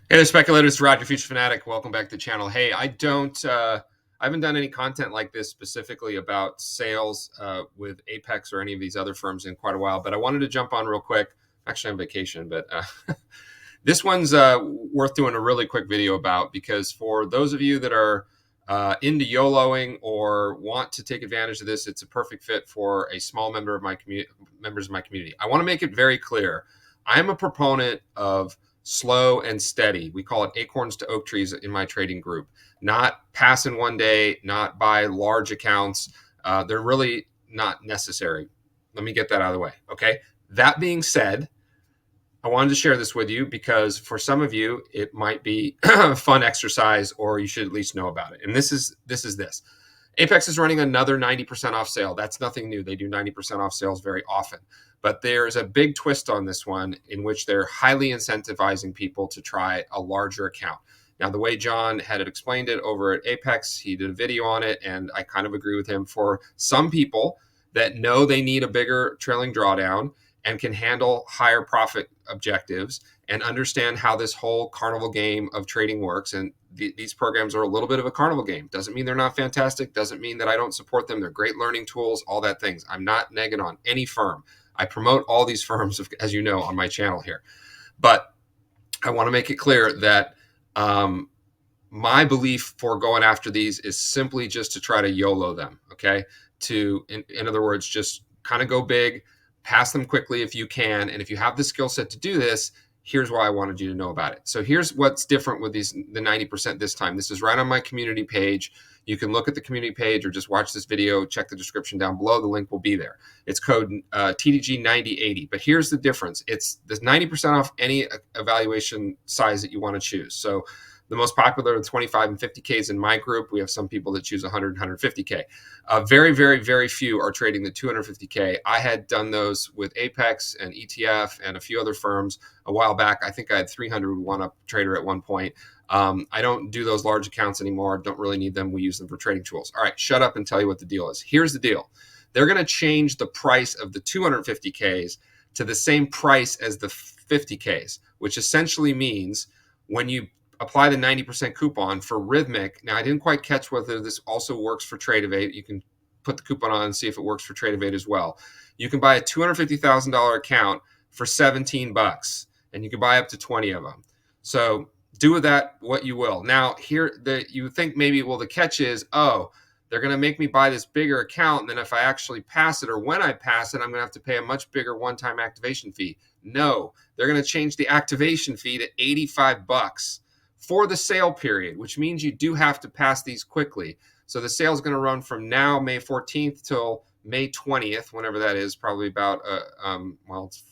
Hey there, speculators. Roger, Futures Fanatic. Welcome back to the channel. Hey, I haven't done any content like this specifically about sales with Apex or any of these other firms in quite a while, but I wanted to jump on real quick. Actually, I'm on vacation, but this one's worth doing a really quick video about, because for those of you that are into YOLOing or want to take advantage of this, it's a perfect fit for a small member of my members of my community. I want to make it very clear. I'm a proponent of slow and steady. We call it acorns to oak trees in my trading group. Not pass in one day, not buy large accounts. They're really not necessary. Let me get that out of the way. Okay. That being said, I wanted to share this with you because for some of you, it might be a fun exercise, or you should at least know about it. And this is this. Apex is running another 90% off sale. That's nothing new. They do 90% off sales very often. But there's a big twist on this one in which they're highly incentivizing people to try a larger account. Now, the way John had it explained it over at Apex, he did a video on it, and I kind of agree with him. For some people that know they need a bigger trailing drawdown and can handle higher profit objectives and understand how this whole carnival game of trading works. And these programs are a little bit of a carnival game. Doesn't mean they're not fantastic. Doesn't mean that I don't support them. They're great learning tools, all that things. I'm not negging on any firm. I promote all these firms, as you know, on my channel here. But I want to make it clear that my belief for going after these is simply just to try to YOLO them, okay? In other words, just kind of go big, pass them quickly if you can. And if you have the skill set to do this, here's why I wanted you to know about it. So here's what's different with the 90% this time. This is right on my community page. You can look at the community page or just watch this video, check the description down below. The link will be there. It's code TDG 9080. But here's the difference. It's 90% off any evaluation size that you want to choose. So the most popular are 25 and 50Ks in my group. We have some people that choose 100 and 150K. Very, very, very few are trading the 250K. I had done those with Apex and ETF and a few other firms a while back. I think I had 300 one-up trader at one point. I don't do those large accounts anymore. Don't really need them. We use them for trading tools. All right, shut up and tell you what the deal is. Here's the deal. They're going to change the price of the 250Ks to the same price as the 50Ks, which essentially means when you apply the 90% coupon for Rhythmic. Now, I didn't quite catch whether this also works for TradeEvade. You can put the coupon on and see if it works for TradeEvade as well. You can buy a $250,000 account for 17 bucks, and you can buy up to 20 of them. So do with that what you will. Now, you think maybe, well, the catch is, oh, they're going to make me buy this bigger account, and then if I actually pass it, or when I pass it, I'm going to have to pay a much bigger one-time activation fee. No, they're going to change the activation fee to 85 bucks. For the sale period, which means you do have to pass these quickly. So the sale is going to run from now, May 14th, till May 20th, whenever that is, probably about,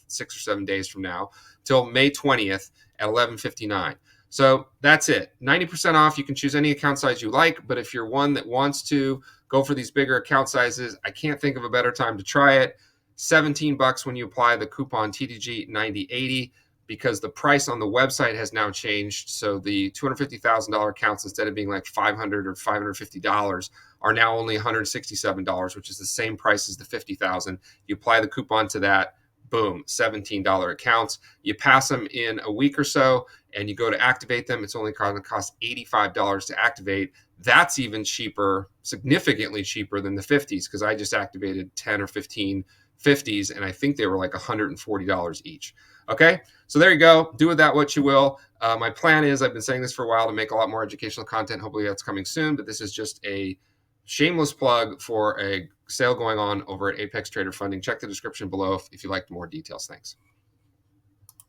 6 or 7 days from now, till May 20th at 11:59. So that's it. 90% off. You can choose any account size you like, but if you're one that wants to go for these bigger account sizes, I can't think of a better time to try it. 17 bucks when you apply the coupon TDG 9080. Because the price on the website has now changed. So the $250,000 accounts, instead of being like $500 or $550, are now only $167, which is the same price as the $50,000. You apply the coupon to that, boom, $17 accounts. You pass them in a week or so, and you go to activate them. It's only going to cost $85 to activate. That's even cheaper, significantly cheaper than the 50s, because I just activated 10 or 15 50s, and I think they were like $140 each. Okay, so there you go. Do with that what you will. My plan is, I've been saying this for a while, to make a lot more educational content. Hopefully that's coming soon, but this is just a shameless plug for a sale going on over at Apex Trader Funding. Check the description below if you'd like more details. Thanks.